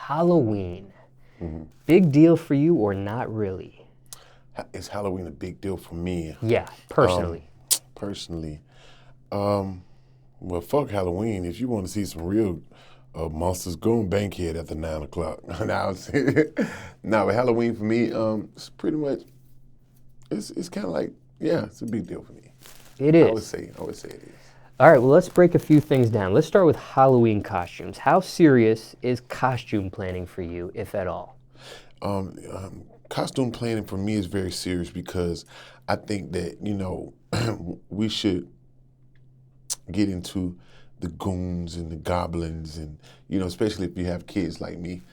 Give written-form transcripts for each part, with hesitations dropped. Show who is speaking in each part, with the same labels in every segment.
Speaker 1: Halloween.
Speaker 2: Mm-hmm.
Speaker 1: Big deal for you or not really?
Speaker 2: Is Halloween a big deal for me?
Speaker 1: Yeah, personally.
Speaker 2: Personally, well, fuck Halloween. If you want to see some real monsters, go in Bankhead after 9 o'clock. Now, but Halloween for me, it's pretty much, it's kind of like, yeah, it's a big deal for me.
Speaker 1: It is.
Speaker 2: I would say it is.
Speaker 1: All right, well, let's break a few things down. Let's start with Halloween costumes. How serious is costume planning for you, if at all?
Speaker 2: Costume planning for me is very serious because I think that, we should get into the goons and the goblins and, especially if you have kids like me.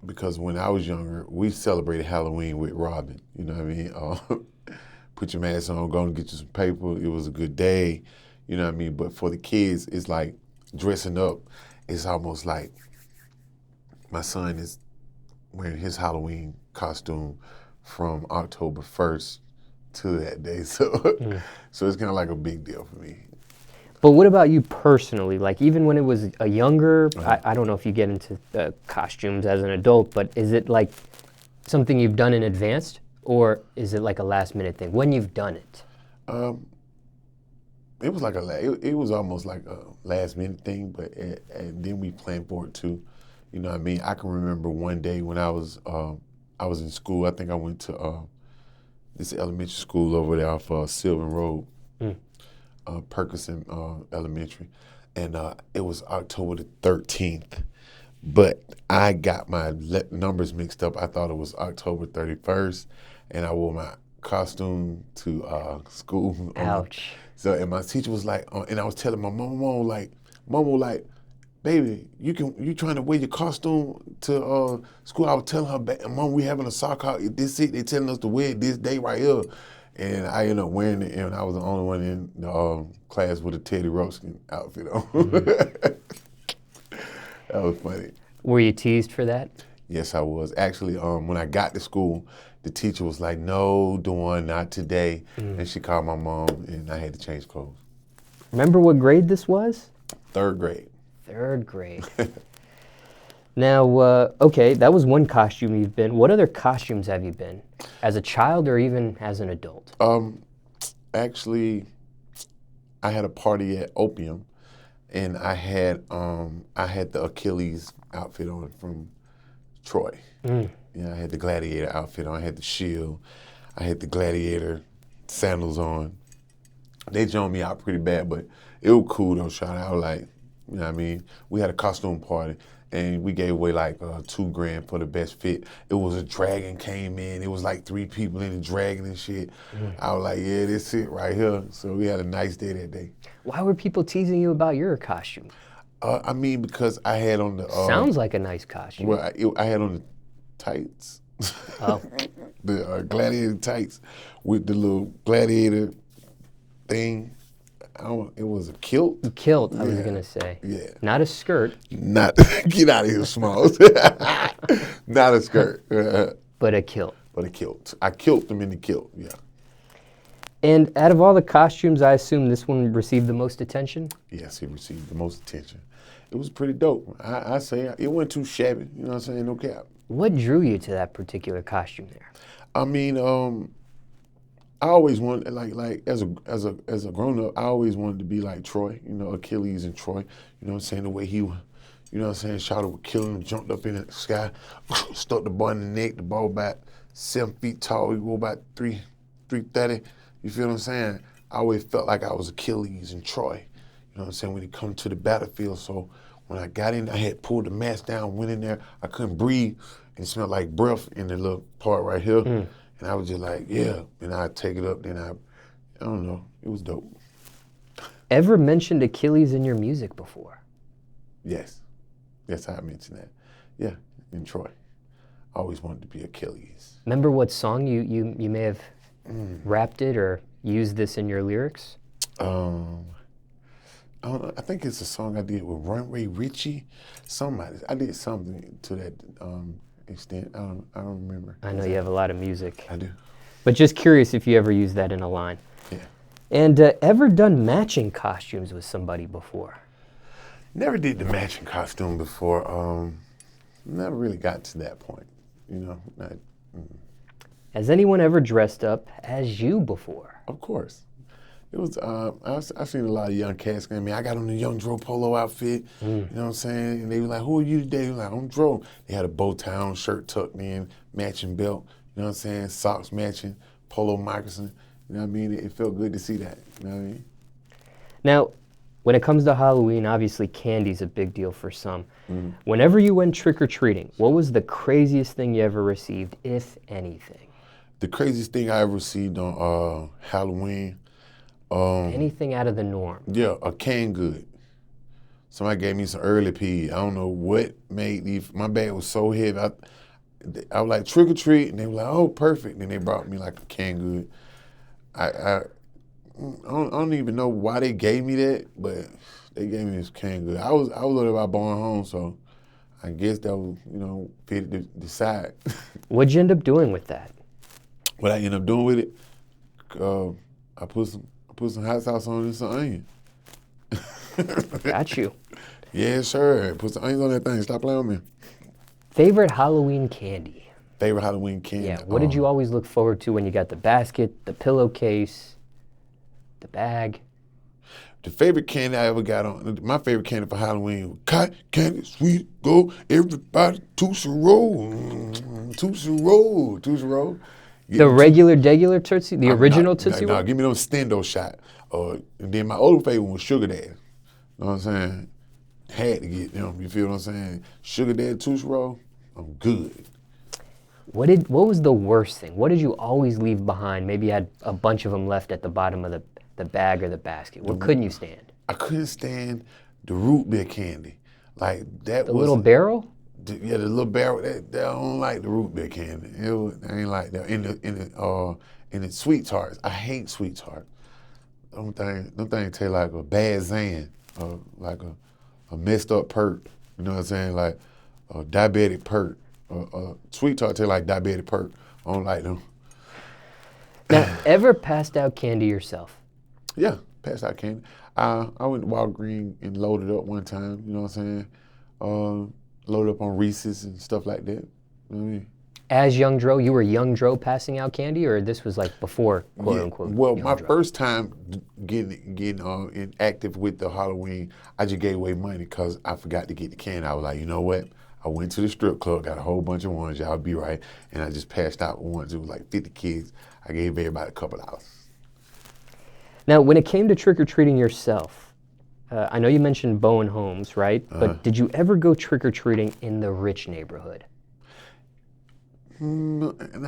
Speaker 2: Because when I was younger, we celebrated Halloween with Robin, you know what I mean? Put your mask on, go and get you some paper. It was a good day, you know what I mean? But for the kids, it's like dressing up. It's almost like my son is wearing his Halloween costume from October 1st to that day. So it's kind of like a big deal for me.
Speaker 1: But what about you personally? Like even when it was a younger, I don't know if you get into costumes as an adult, but is it like something you've done in advance? Or is it like a last minute thing when you've done it?
Speaker 2: It was like it was almost like a last minute thing, but and then we planned for it too. You know what I mean? I can remember one day when I was in school. I think I went to this elementary school over there off Sylvan Road, Perkinson Elementary, and it was October the 13th. But I got my numbers mixed up. I thought it was October 31st, and I wore my costume to school.
Speaker 1: Ouch.
Speaker 2: So, and my teacher was like, and I was telling my mom, like, baby, you trying to wear your costume to school? I was telling her, Mom, we having a sock out. This it. They telling us to wear it this day right here. And I ended up wearing it, and I was the only one in the class with a Teddy Ruxpin outfit on. That was funny.
Speaker 1: Were you teased for that?
Speaker 2: Yes, I was. Actually, when I got to school, the teacher was like, no, Dawn, not today. And she called my mom, and I had to change clothes.
Speaker 1: Remember what grade this was?
Speaker 2: 3rd grade.
Speaker 1: 3rd grade. Now, okay, that was one costume you've been. What other costumes have you been? As a child or even as an adult?
Speaker 2: Actually, I had a party at Opium. And I had the Achilles outfit on from Troy. I had the gladiator outfit on. I had the shield. I had the gladiator sandals on. They joined me out pretty bad, but it was cool though, Sean. I was like, you know what I mean? We had a costume party, and we gave away like $2,000 for the best fit. It was a dragon came in. It was like 3 people in the dragon and shit. I was like, yeah, this it right here. So we had a nice day that day.
Speaker 1: Why were people teasing you about your costume?
Speaker 2: I mean, because I had on the...
Speaker 1: Sounds like a nice costume.
Speaker 2: Well, I had on the tights.
Speaker 1: Oh.
Speaker 2: The gladiator tights with the little gladiator thing. It was a kilt.
Speaker 1: A kilt, I was going to say.
Speaker 2: Yeah.
Speaker 1: Not a skirt.
Speaker 2: Not, get out of here, Smallz. Not a skirt.
Speaker 1: But a kilt.
Speaker 2: But a kilt. I kilt them in the kilt, yeah.
Speaker 1: And out of all the costumes, I assume this one received the most attention?
Speaker 2: Yes, it received the most attention. It was pretty dope. I say it wasn't too shabby, you know what I'm saying, no cap.
Speaker 1: What drew you to that particular costume there?
Speaker 2: I mean, I always wanted, like as a grown up, I always wanted to be like Troy, Achilles and Troy, you know what I'm saying, the way he, you know what I'm saying, shot would kill him, jumped up in the sky, stuck the ball in the neck, the ball about 7 feet tall, he go about 330. You feel what I'm saying? I always felt like I was Achilles and Troy. You know what I'm saying? When he come to the battlefield. So when I got in, I had pulled the mask down, went in there. I couldn't breathe, and it smelled like breath in the little part right here. And I was just like, yeah. And I'd take it up. Then I don't know. It was dope.
Speaker 1: Ever mentioned Achilles in your music before?
Speaker 2: Yes. Yes, I mentioned that. Yeah, in Troy. I always wanted to be Achilles.
Speaker 1: Remember what song you may have rapped it or used this in your lyrics?
Speaker 2: I don't know. I think it's a song I did with Runway Richie. I did something to that extent. I don't remember.
Speaker 1: I know you have a lot of music.
Speaker 2: I do.
Speaker 1: But just curious if you ever used that in a line.
Speaker 2: Yeah.
Speaker 1: And ever done matching costumes with somebody before?
Speaker 2: Never did the matching costume before. Never really got to that point, you know.
Speaker 1: Has anyone ever dressed up as you before?
Speaker 2: Of course. It was, I've seen a lot of young cats. I mean, I got on the Young Dro polo outfit, you know what I'm saying? And they were like, who are you today? Like, I'm Dro. They had a bow tie on, shirt tucked in, matching belt, you know what I'm saying? Socks matching, polo moccasin, you know what I mean? It felt good to see that, you know what I mean?
Speaker 1: Now, when it comes to Halloween, obviously candy's a big deal for some. Whenever you went trick-or-treating, what was the craziest thing you ever received, if anything?
Speaker 2: The craziest thing I ever received on Halloween,
Speaker 1: Anything out of the norm?
Speaker 2: yeah, a canned good. Somebody gave me some early peas. I don't know what made these. My bag was so heavy. I was like, trick or treat, and they were like, oh, perfect. And they brought me like a canned good. I don't even know why they gave me that, but they gave me this canned good. I was over there by Born Home, so I guess that was, you know, fit to decide.
Speaker 1: What'd you end up doing with that?
Speaker 2: What I ended up doing with it, I put some hot sauce on it and some onion.
Speaker 1: Got you.
Speaker 2: Yeah, sure. Put some onions on that thing. Stop playing with me.
Speaker 1: Favorite Halloween candy?
Speaker 2: Favorite Halloween candy?
Speaker 1: Yeah, what did you always look forward to when you got the basket, the pillowcase, the bag?
Speaker 2: The favorite candy I ever got on, my favorite candy for Halloween was cotton candy, sweet, go, everybody, Tootsie Roll, Tootsie Roll, Tootsie Roll.
Speaker 1: The regular Tootsie, the original Tootsie Roll?
Speaker 2: No, give me them Stendo shot. And then my other favorite one was Sugar Daddy. You know what I'm saying? Had to get them, you feel what I'm saying? Sugar Daddy Tootsie Roll, I'm good.
Speaker 1: What was the worst thing? What did you always leave behind? Maybe you had a bunch of them left at the bottom of the bag or the basket. What couldn't you stand?
Speaker 2: I couldn't stand the root beer candy. Like that
Speaker 1: The little barrel?
Speaker 2: Yeah, the little barrel. I don't like the root beer candy. I ain't like that. In the sweet tarts, I hate sweet tarts. Them things taste like a bad Zan, like a messed up perk. You know what I'm saying? Like a diabetic perk. Sweet tart taste like diabetic perk. I don't like them.
Speaker 1: Now, ever passed out candy yourself?
Speaker 2: Yeah, passed out candy. I went to Walgreens and loaded up one time, you know what I'm saying? Loaded up on REESE'S and stuff like that. You know what I mean?
Speaker 1: As Young Dro, you were Young Dro passing out candy, or this was like before, quote unquote?
Speaker 2: Well,
Speaker 1: Young
Speaker 2: my
Speaker 1: Dro?
Speaker 2: first time getting active with the Halloween, I just gave away money because I forgot to get the candy. I was like, you know what? I went to the strip club, got a whole bunch of ones, y'all be right, and I just passed out ones. It was like 50 kids. I gave everybody a couple dollars.
Speaker 1: Now, when it came to trick-or-treating yourself, I know you mentioned Bowen Homes, right? But did you ever go trick-or-treating in the rich neighborhood?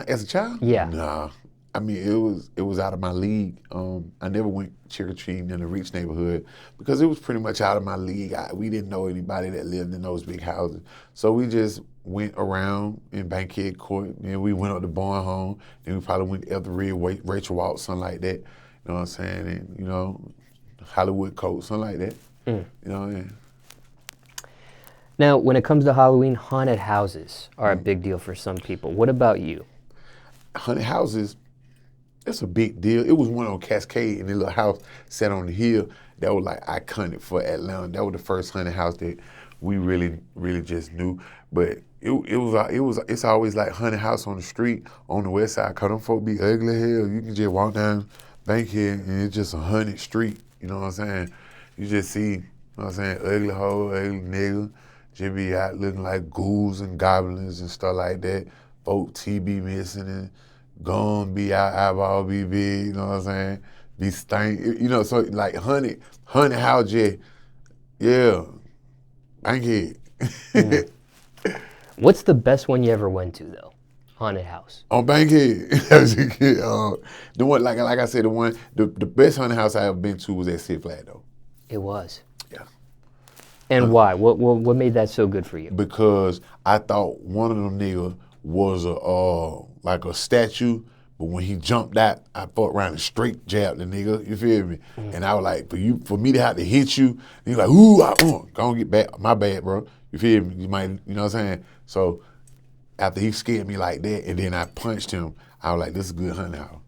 Speaker 2: As a child?
Speaker 1: Yeah.
Speaker 2: Nah. I mean, it was out of my league. I never went trick-or-treating in the rich neighborhood because it was pretty much out of my league. We didn't know anybody that lived in those big houses. So we just went around in Bankhead Court, and we went up to Bowen Home, and we probably went to Etheridge, Rachel Waltz, something like that. You know what I'm saying? And, you know, Hollywood Coat, something like that. You know, yeah.
Speaker 1: Now, when it comes to Halloween, haunted houses are a big deal for some people. What about you?
Speaker 2: Haunted houses, that's a big deal. It was one on Cascade, and the little house sat on the hill. That was like iconic for Atlanta. That was the first haunted house that we really just knew. But it's always like haunted house on the street on the west side. Cause them folk be ugly as hell. You can just walk down Bankhead and it's just a haunted street. You know what I'm saying? You just see, you know what I'm saying, ugly hoe, ugly nigga. Just be out looking like ghouls and goblins and stuff like that. Folk teeth be missing and gum be out, eyeball be big, you know what I'm saying? Be stank, you know, so like haunted house, yeah, Bankhead.
Speaker 1: What's the best one you ever went to, though? Haunted house.
Speaker 2: On Bankhead. The one, like I said, the best haunted house I ever been to was at Six Flags, though.
Speaker 1: It was.
Speaker 2: Yeah.
Speaker 1: And why? What made that so good for you?
Speaker 2: Because I thought one of them niggas was like a statue, but when he jumped out, I fucked around and straight jabbed the nigga. You feel me? And I was like, for me to have to hit you, and you're like, ooh, gonna get back. My bad, bro. You feel me? You might, you know what I'm saying? So after he scared me like that, and then I punched him, I was like, this is a good hunting house.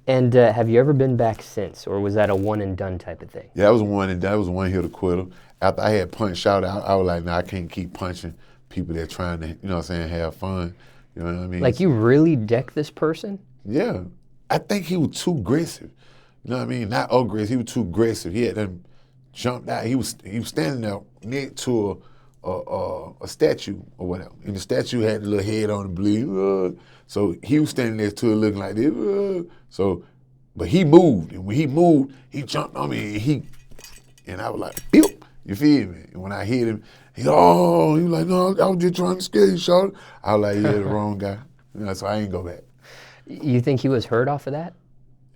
Speaker 1: And have you ever been back since, or was that a one and done type of thing?
Speaker 2: Yeah, that was one hit quitter. After I had punched out, I was like, nah, I can't keep punching people that trying to, you know what I'm saying, have fun. You know what I mean?
Speaker 1: Like you really decked this person?
Speaker 2: Yeah. I think he was too aggressive. You know what I mean? Not aggressive, he was too aggressive. He had them jumped out. He was standing there next to a statue or whatever. And the statue had the little head on the bleed. So he was standing there too looking like this. But he moved. And when he moved, he jumped on me and I was like, beep, you feel me? And when I hit him, he was like, no, I was just trying to scare you, shawty. I was like, yeah, the wrong guy. You know, so I ain't go back.
Speaker 1: You think he was hurt off of that?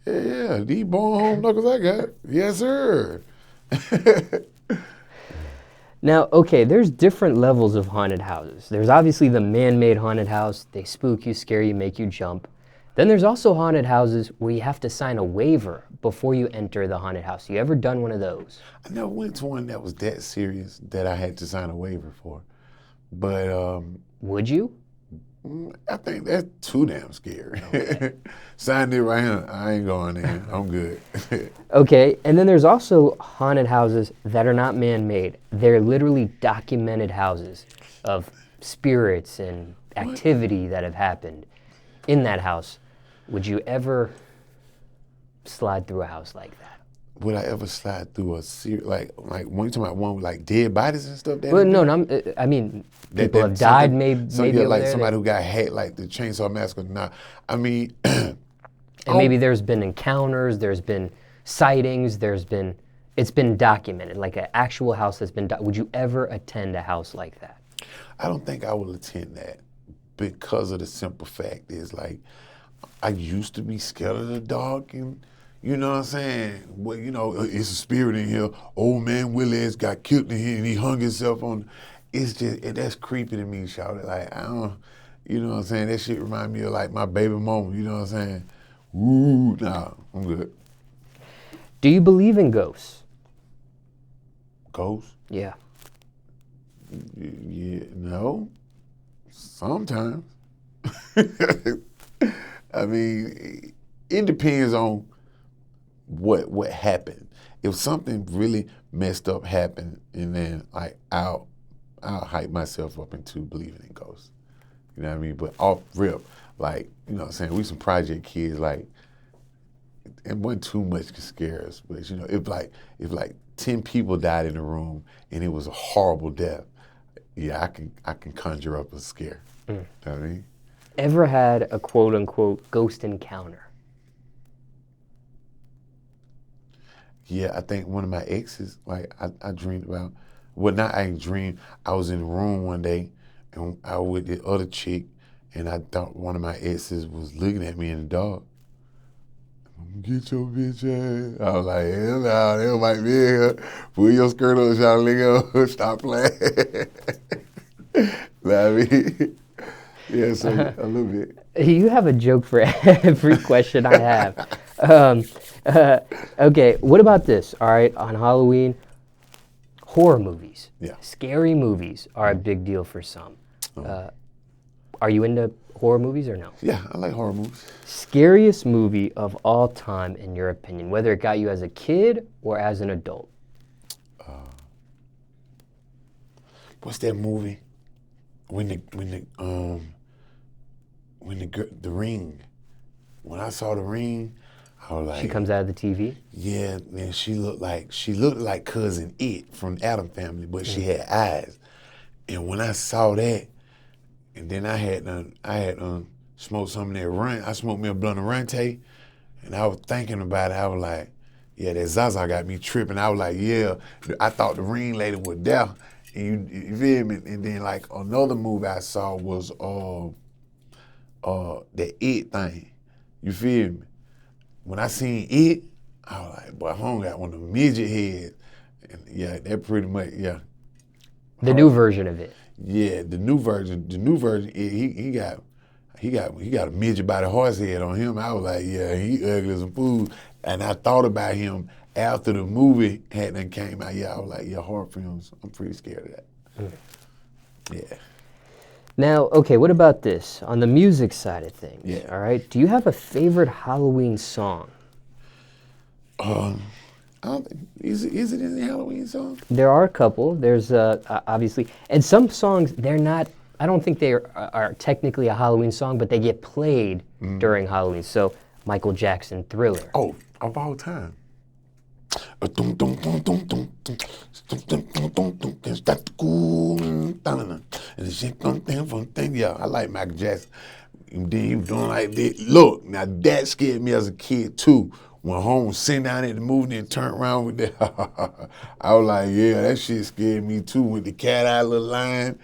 Speaker 2: Yeah, these born home knuckles I got. Yes, sir.
Speaker 1: Now, okay, there's different levels of haunted houses. There's obviously the man-made haunted house. They spook you, scare you, make you jump. Then there's also haunted houses where you have to sign a waiver before you enter the haunted house. You ever done one of those?
Speaker 2: I never went to one that was that serious that I had to sign a waiver for. But
Speaker 1: would you?
Speaker 2: I think that's too damn scary. Okay. Signed it right here. I ain't going in. I'm good.
Speaker 1: Okay, and then there's also haunted houses that are not man-made. They're literally documented houses of spirits and activity that have happened in that house. Would you ever slide through a house like that?
Speaker 2: Would I ever slide through a serious, like when you talking about one with like dead bodies and stuff?
Speaker 1: Well, no, I mean, people have died maybe
Speaker 2: like somebody who got hacked, like the Chainsaw Massacre. Nah, I mean,
Speaker 1: and maybe there's been encounters, there's been sightings, it's been documented, like an actual house that's been. Would you ever attend a house like that?
Speaker 2: I don't think I will attend that because of the simple fact is like I used to be scared of the dark and. You know what I'm saying? Well, you know, it's a spirit in here. Old man Willis got killed in here and he hung himself on. It's just, that's creepy to me, shawty. Like, I don't, you know what I'm saying? That shit remind me of like my baby mama, you know what I'm saying? Ooh, nah, I'm good.
Speaker 1: Do you believe in ghosts?
Speaker 2: Ghosts?
Speaker 1: Yeah.
Speaker 2: Yeah, no. Sometimes. I mean, it depends on what happened. If something really messed up happened, and then like I'll hype myself up into believing in ghosts. You know what I mean? But off rip, like, you know what I'm saying, we some project kids, like, it wasn't too much to scare us. But you know, if like 10 people died in the room and it was a horrible death, yeah, I can conjure up a scare. You know what I mean?
Speaker 1: Ever had a quote unquote ghost encounter?
Speaker 2: Yeah, I think one of my exes, like I dreamed about, well, not I ain't dreamed, I was in the room one day and I was with the other chick and I thought one of my exes was looking at me in the dark. Get your bitch ass. I was like, hell no, they might be here. Pull your skirt up, y'all, stop playing. I mean, yeah, so a little bit.
Speaker 1: You have a joke for every question I have. Okay, what about this? All right, on Halloween, horror movies, scary movies are a big deal for some. Are you into horror movies or no?
Speaker 2: Yeah, I like horror movies.
Speaker 1: Scariest movie of all time, in your opinion, whether it got you as a kid or as an adult?
Speaker 2: What's that movie? When the Ring. When I saw the Ring, I was like,
Speaker 1: she comes out of the TV?
Speaker 2: Yeah, man, she looked like cousin It from the Addams Family, but she had eyes. And when I saw that, and then I had smoked some of that run. I smoked me a blunt of Rante, and I was thinking about it. I was like, yeah, that Zaza got me tripping. I was like, yeah, I thought the Ring lady was there. And you feel me? And then like another movie I saw was that It thing. You feel me? When I seen It, I was like, boy, home got one of the midget heads. And yeah, that pretty much, yeah.
Speaker 1: The new version of it.
Speaker 2: Yeah, the new version, he got a midget by the horse head on him. I was like, yeah, he ugly as a fool. And I thought about him after the movie had done came out. Yeah, I was like, yeah, horror films, I'm pretty scared of that. Yeah.
Speaker 1: Now, okay, what about this? On the music side of things,
Speaker 2: Yeah.
Speaker 1: all right? Do you have a favorite Halloween song?
Speaker 2: I don't think, is it any Halloween song?
Speaker 1: There are a couple. There's obviously, and some songs, they're not, I don't think they are technically a Halloween song, but they get played during Halloween. So, Michael Jackson, Thriller.
Speaker 2: Oh, of all time. Yeah, I like Michael Jackson. And then he was doing like that. Look, now that scared me as a kid too. Went home, sitting down at the movie and turned around with that. I was like, yeah, that shit scared me too. With the cat eye little line.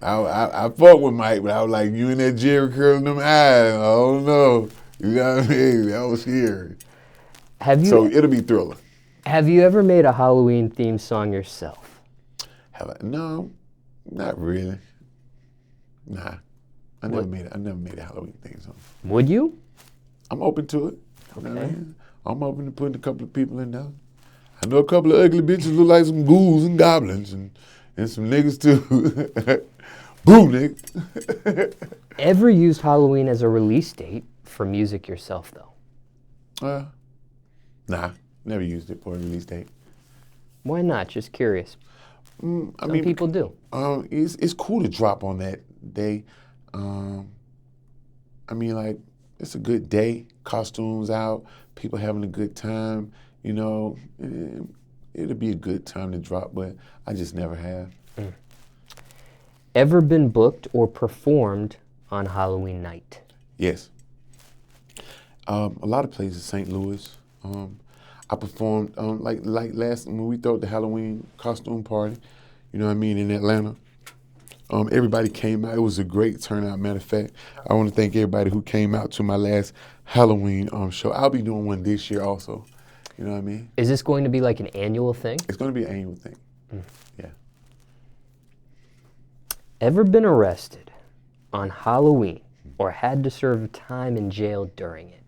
Speaker 2: I fought with Mike, but I was like, you and that Jerry curl in them eyes. I don't know. You know what I mean? That was scary. So it'll be Thriller.
Speaker 1: Have you ever made a Halloween themed song yourself?
Speaker 2: No, not really. Nah, I never made a Halloween theme song.
Speaker 1: Would you?
Speaker 2: I'm open to it.
Speaker 1: Okay.
Speaker 2: You know what I mean? I'm open to putting a couple of people in there. I know a couple of ugly bitches look like some ghouls and goblins and some niggas too. Boo, nigga.
Speaker 1: Ever used Halloween as a release date for music yourself, though?
Speaker 2: Nah, never used it for a release date.
Speaker 1: Why not? Just curious. Some people do.
Speaker 2: It's cool to drop on that day. Like, it's a good day. Costumes out, people having a good time. You know, it'll be a good time to drop, but I just never have.
Speaker 1: Ever been booked or performed on Halloween night?
Speaker 2: Yes. A lot of places, St. Louis. I performed like last when we threw the Halloween costume party, you know what I mean, in Atlanta. Everybody came out. It was a great turnout. Matter of fact, I want to thank everybody who came out to my last Halloween show. I'll be doing one this year also. You know what I mean?
Speaker 1: Is this going to be like an annual thing?
Speaker 2: It's going to be an annual thing. Yeah.
Speaker 1: Ever been arrested on Halloween or had to serve time in jail during it?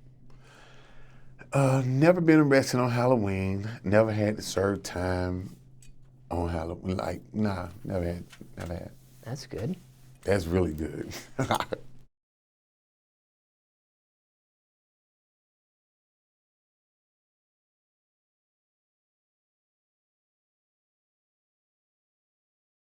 Speaker 2: Never been arrested on Halloween. Never had to serve time on Halloween. Like, nah, never had.
Speaker 1: That's good.
Speaker 2: That's really good.